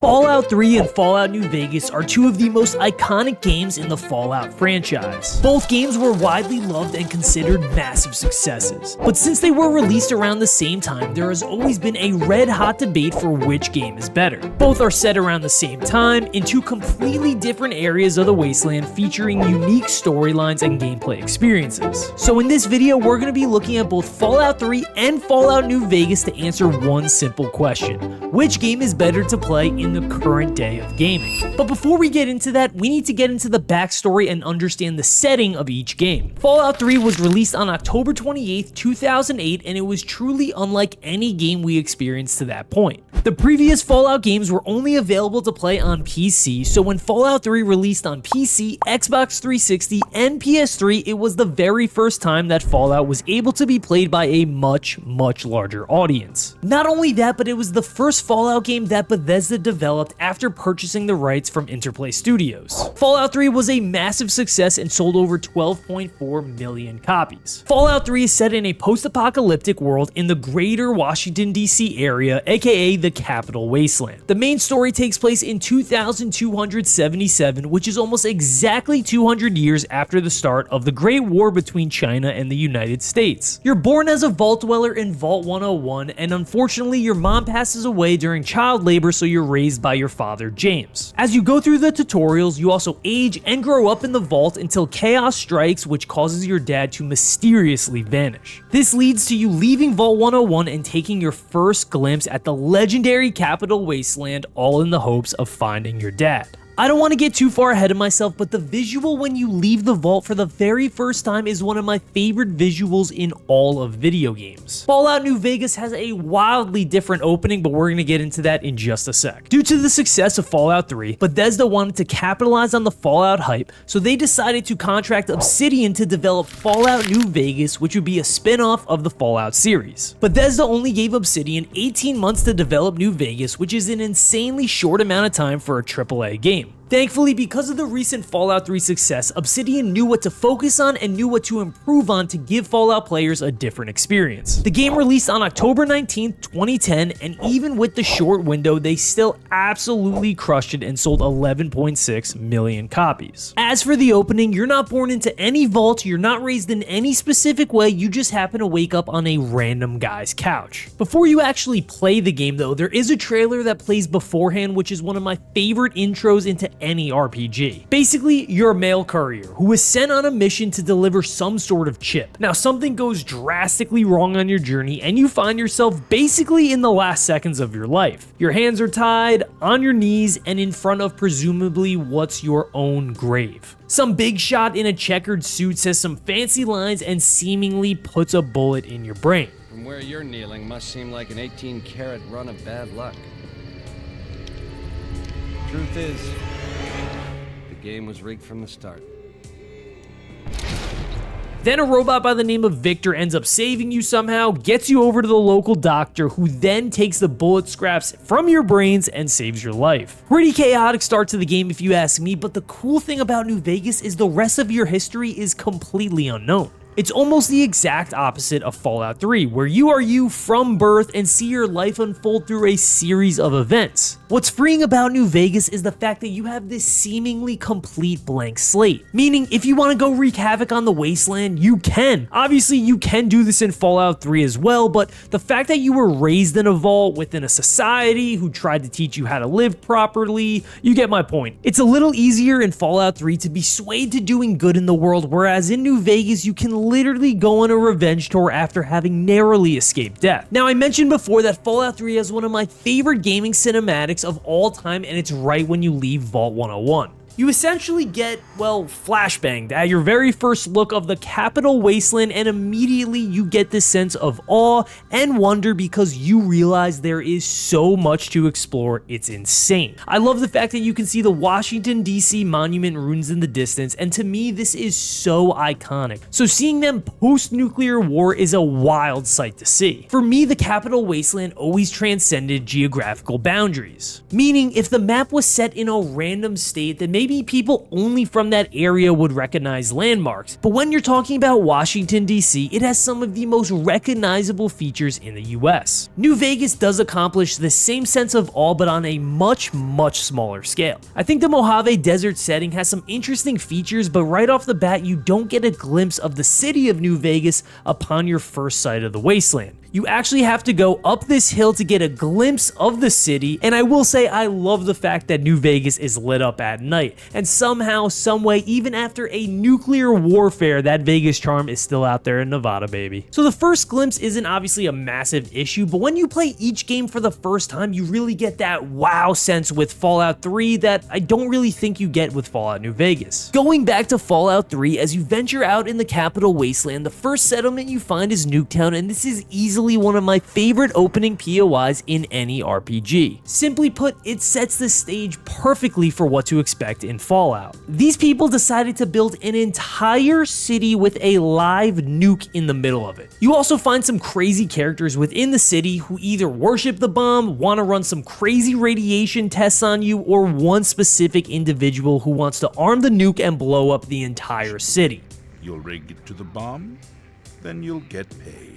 Fallout 3 and Fallout New Vegas are two of the most iconic games in the Fallout franchise. Both games were widely loved and considered massive successes. But since they were released around the same time, there has always been a red-hot debate for which game is better. Both are set around the same time in two completely different areas of the wasteland, featuring unique storylines and gameplay experiences. So in this video, we're going to be looking at both Fallout 3 and Fallout New Vegas to answer one simple question: which game is better to play in the current day of gaming? But before we get into that, we need to get into the backstory and understand the setting of each game. Fallout 3 was released on October 28th, 2008, and it was truly unlike any game we experienced to that point. The previous Fallout games were only available to play on PC, so when Fallout 3 released on PC, Xbox 360, and PS3, it was the very first time that Fallout was able to be played by a much larger audience. Not only that, but it was the first Fallout game that Bethesda developed after purchasing the rights from Interplay Studios. Fallout 3 was a massive success and sold over 12.4 million copies. Fallout 3 is set in a post-apocalyptic world in the greater Washington, D.C. area, aka the Capital Wasteland. The main story takes place in 2277, which is almost exactly 200 years after the start of the Great War between China and the United States. You're born as a vault dweller in Vault 101, and unfortunately your mom passes away during child labor, so you're raised by your father, James. As you go through the tutorials, you also age and grow up in the vault until chaos strikes, which causes your dad to mysteriously vanish. This leads to you leaving Vault 101 and taking your first glimpse at the legendary Capital Wasteland, all in the hopes of finding your dad. I don't want to get too far ahead of myself, but the visual when you leave the vault for the very first time is one of my favorite visuals in all of video games. Fallout New Vegas has a wildly different opening, but we're going to get into that in just a sec. Due to the success of Fallout 3, Bethesda wanted to capitalize on the Fallout hype, so they decided to contract Obsidian to develop Fallout New Vegas, which would be a spin-off of the Fallout series. Bethesda only gave Obsidian 18 months to develop New Vegas, which is an insanely short amount of time for a AAA game. Thankfully, because of the recent Fallout 3 success, Obsidian knew what to focus on and knew what to improve on to give Fallout players a different experience. The game released on October 19th, 2010, and even with the short window, they still absolutely crushed it and sold 11.6 million copies. As for the opening, you're not born into any vault, you're not raised in any specific way, you just happen to wake up on a random guy's couch. Before you actually play the game though, there is a trailer that plays beforehand, which is one of my favorite intros into any RPG. Basically, you're a mail courier who is sent on a mission to deliver some sort of chip. Now, something goes drastically wrong on your journey and you find yourself basically in the last seconds of your life. Your hands are tied, on your knees, and in front of presumably what's your own grave. Some big shot in a checkered suit says some fancy lines and seemingly puts a bullet in your brain. From where you're kneeling must seem like an 18-karat run of bad luck. Truth is, the game was rigged from the start. Then a robot by the name of Victor ends up saving you somehow, gets you over to the local doctor, who then takes the bullet scraps from your brains and saves your life. Pretty chaotic start to the game if you ask me, but the cool thing about New Vegas is the rest of your history is completely unknown. It's almost the exact opposite of Fallout 3, where you are you from birth and see your life unfold through a series of events. What's freeing about New Vegas is the fact that you have this seemingly complete blank slate. Meaning, if you want to go wreak havoc on the wasteland, you can. Obviously, you can do this in Fallout 3 as well, but the fact that you were raised in a vault within a society who tried to teach you how to live properly, you get my point. It's a little easier in Fallout 3 to be swayed to doing good in the world, whereas in New Vegas, you can literally go on a revenge tour after having narrowly escaped death. Now, I mentioned before that Fallout 3 has one of my favorite gaming cinematics of all time, and it's right when you leave Vault 101. You essentially get, well, flashbanged at your very first look of the Capital Wasteland, and immediately you get this sense of awe and wonder because you realize there is so much to explore. It's insane. I love the fact that you can see the Washington, D.C. monument ruins in the distance, and to me, this is so iconic. So seeing them post-nuclear war is a wild sight to see. For me, the Capital Wasteland always transcended geographical boundaries. Meaning, if the map was set in a random state, then maybe maybe people only from that area would recognize landmarks. But when you're talking about Washington, D.C., it has some of the most recognizable features in the US. New Vegas does accomplish the same sense of awe, but on a much smaller scale. I think the Mojave Desert setting has some interesting features, but right off the bat, you don't get a glimpse of the city of New Vegas upon your first sight of the wasteland. You actually have to go up this hill to get a glimpse of the city, and I will say I love the fact that New Vegas is lit up at night, and somehow, someway, even after a nuclear warfare, that Vegas charm is still out there in Nevada, baby. So the first glimpse isn't obviously a massive issue, but when you play each game for the first time, you really get that wow sense with Fallout 3 that I don't really think you get with Fallout New Vegas. Going back to Fallout 3, as you venture out in the capital wasteland, the first settlement you find is Nuketown, and this is easily one of my favorite opening POIs in any RPG. Simply put, it sets the stage perfectly for what to expect in Fallout. These people decided to build an entire city with a live nuke in the middle of it. You also find some crazy characters within the city who either worship the bomb, want to run some crazy radiation tests on you, or one specific individual who wants to arm the nuke and blow up the entire city. You'll rig it to the bomb, then you'll get paid.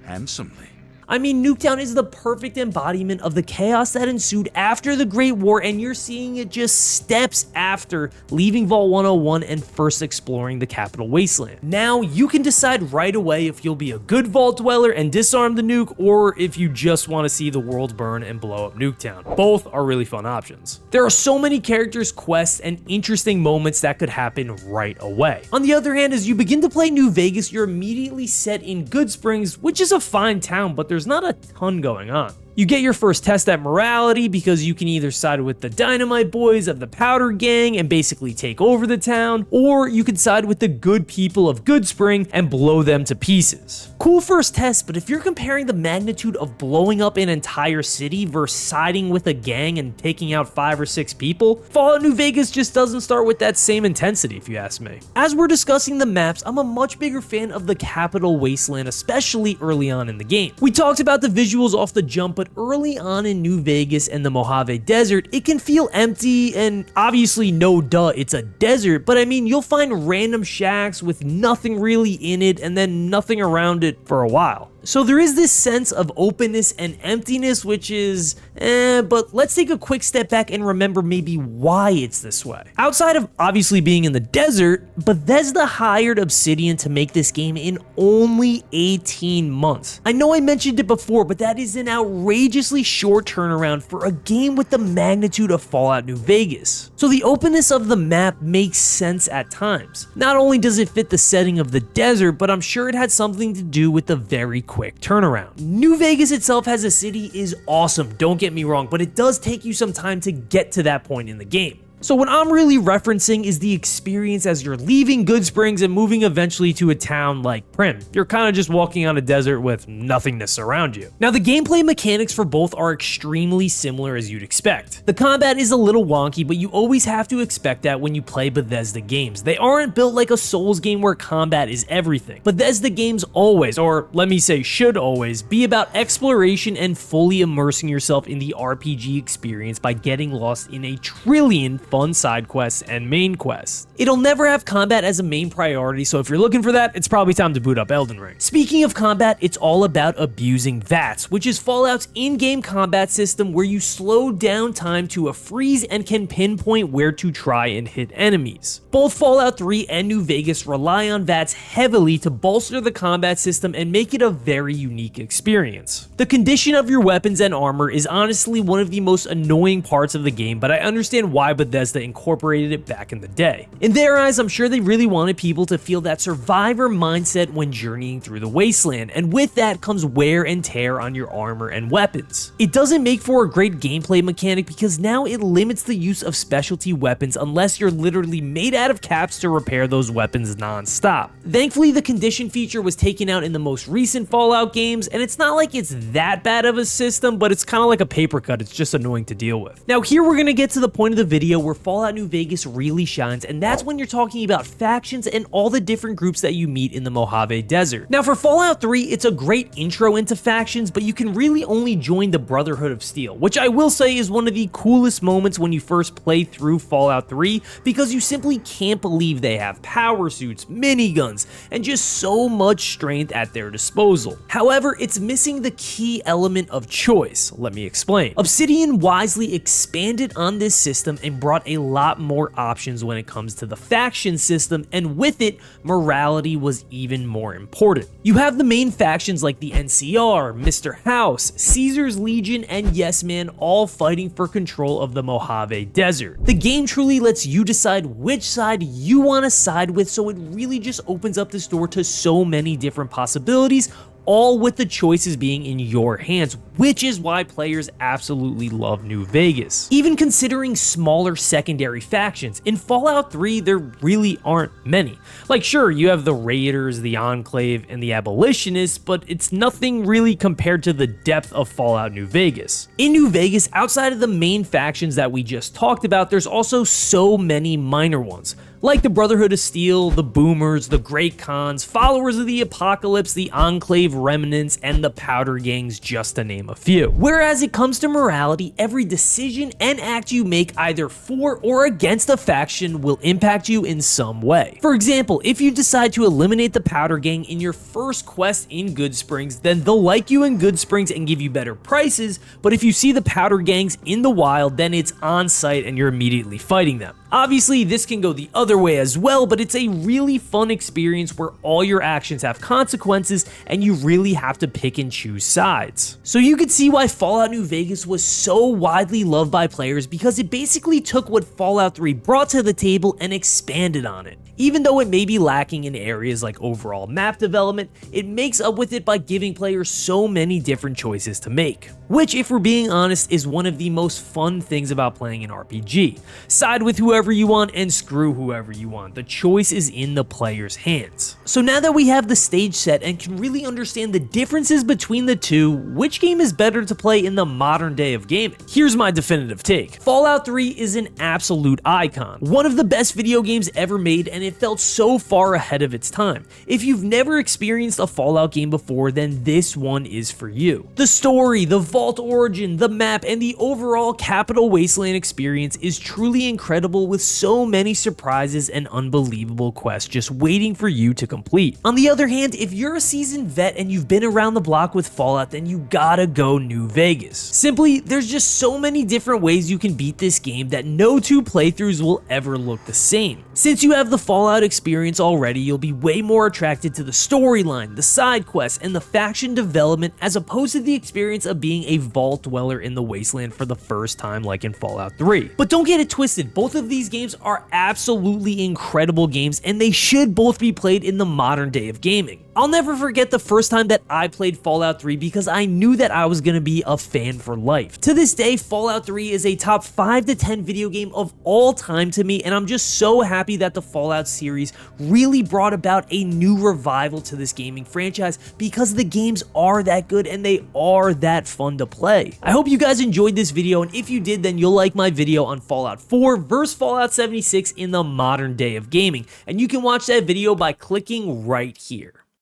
Handsomely. I mean, Nuketown is the perfect embodiment of the chaos that ensued after the Great War, and you're seeing it just steps after leaving Vault 101 and first exploring the Capital Wasteland. Now, you can decide right away if you'll be a good Vault Dweller and disarm the nuke, or if you just want to see the world burn and blow up Nuketown. Both are really fun options. There are so many characters, quests, and interesting moments that could happen right away. On the other hand, as you begin to play New Vegas, you're immediately set in Good Springs, which is a fine town, but there's not a ton going on. You get your first test at morality because you can either side with the Dynamite Boys of the Powder Gang and basically take over the town, or you can side with the good people of Good Spring and blow them to pieces. Cool first test, but if you're comparing the magnitude of blowing up an entire city versus siding with a gang and taking out 5 or 6 people, Fallout New Vegas just doesn't start with that same intensity, if you ask me. As we're discussing the maps, I'm a much bigger fan of the Capital Wasteland, especially early on in the game. We talked about the visuals off the jump, but early on in New Vegas and the Mojave Desert, it can feel empty, and obviously no duh, it's a desert, but I mean, you'll find random shacks with nothing really in it and then nothing around it for a while. So there is this sense of openness and emptiness, which is but let's take a quick step back and remember maybe why it's this way. Outside of obviously being in the desert, Bethesda hired Obsidian to make this game in only 18 months. I know I mentioned it before, but that is an outrageously short turnaround for a game with the magnitude of Fallout New Vegas. So the openness of the map makes sense at times. Not only does it fit the setting of the desert, but I'm sure it had something to do with the very quick turnaround. New Vegas itself as a city is awesome, don't get me wrong, but it does take you some time to get to that point in the game. So what I'm really referencing is the experience as you're leaving Good Springs and moving eventually to a town like Prim. You're kind of just walking on a desert with nothingness around you. Now the gameplay mechanics for both are extremely similar as you'd expect. The combat is a little wonky, but you always have to expect that when you play Bethesda games. They aren't built like a Souls game where combat is everything. Bethesda games always, or let me say should always, be about exploration and fully immersing yourself in the RPG experience by getting lost in a trillion fun side quests and main quests. It'll never have combat as a main priority, so if you're looking for that, it's probably time to boot up Elden Ring. Speaking of combat, it's all about abusing VATS, which is Fallout's in-game combat system where you slow down time to a freeze and can pinpoint where to try and hit enemies. Both Fallout 3 and New Vegas rely on VATS heavily to bolster the combat system and make it a very unique experience. The condition of your weapons and armor is honestly one of the most annoying parts of the game, but I understand why Bethesda incorporated it back in the day. In their eyes, I'm sure they really wanted people to feel that survivor mindset when journeying through the wasteland, and with that comes wear and tear on your armor and weapons. It doesn't make for a great gameplay mechanic because now it limits the use of specialty weapons unless you're literally made out of caps to repair those weapons non-stop. Thankfully, the condition feature was taken out in the most recent Fallout games, and it's not like it's that bad of a system, but it's kind of like a paper cut, it's just annoying to deal with. Now here we're gonna get to the point of the video where Fallout New Vegas really shines, and that's when you're talking about factions and all the different groups that you meet in the Mojave Desert. Now for Fallout 3, it's a great intro into factions, but you can really only join the Brotherhood of Steel, which I will say is one of the coolest moments when you first play through Fallout 3, because you simply can't believe they have power suits, miniguns, and just so much strength at their disposal. However, it's missing the key element of choice. Let me explain. Obsidian wisely expanded on this system and brought a lot more options when it comes to the faction system, and with it, morality was even more important. You have the main factions like the NCR, Mr. House, Caesar's Legion, and Yes Man all fighting for control of the Mojave Desert. The game truly lets you decide which side you want to side with, so it really just opens up this door to so many different possibilities, all with the choices being in your hands, which is why players absolutely love New Vegas. Even considering smaller secondary factions, in Fallout 3 there really aren't many. Like sure, you have the Raiders, the Enclave, and the Abolitionists, but it's nothing really compared to the depth of Fallout New Vegas. In New Vegas, outside of the main factions that we just talked about, there's also so many minor ones, like the Brotherhood of Steel, the Boomers, the Great Khans, Followers of the Apocalypse, the Enclave Remnants, and the Powder Gangs, just to name a few. Whereas it comes to morality, every decision and act you make either for or against a faction will impact you in some way. For example, if you decide to eliminate the Powder Gang in your first quest in Good Springs, then they'll like you in Good Springs and give you better prices, but if you see the Powder Gangs in the wild, then it's on site and you're immediately fighting them. Obviously, this can go the other way as well, but it's a really fun experience where all your actions have consequences and you really have to pick and choose sides. So you could see why Fallout New Vegas was so widely loved by players, because it basically took what Fallout 3 brought to the table and expanded on it. Even though it may be lacking in areas like overall map development, it makes up with it by giving players so many different choices to make. Which, if we're being honest, is one of the most fun things about playing an RPG. Side with whoever you want and screw whoever you want. The choice is in the player's hands. So now that we have the stage set and can really understand the differences between the two, which game is better to play in the modern day of gaming? Here's my definitive take. Fallout 3 is an absolute icon. One of the best video games ever made, and it felt so far ahead of its time. If you've never experienced a Fallout game before, then this one is for you. The story, the vault origin, the map, and the overall Capital Wasteland experience is truly incredible, with so many surprises and unbelievable quests just waiting for you to complete. On the other hand, if you're a seasoned vet and you've been around the block with Fallout, then you gotta go New Vegas. Simply, there's just so many different ways you can beat this game that no two playthroughs will ever look the same. Since you have the Fallout experience already, you'll be way more attracted to the storyline, the side quests, and the faction development, as opposed to the experience of being a vault dweller in the wasteland for the first time like in Fallout 3. But don't get it twisted, both of these games are absolutely incredible games, and they should both be played in the modern day of gaming. I'll never forget the first time that I played Fallout 3, because I knew that I was going to be a fan for life. To this day, Fallout 3 is a top 5 to 10 video game of all time to me, and I'm just so happy that the Fallout series really brought about a new revival to this gaming franchise, because the games are that good and they are that fun to play. I hope you guys enjoyed this video, and if you did, then you'll like my video on Fallout 4 versus Fallout 76 in the modern day of gaming, and you can watch that video by clicking right here.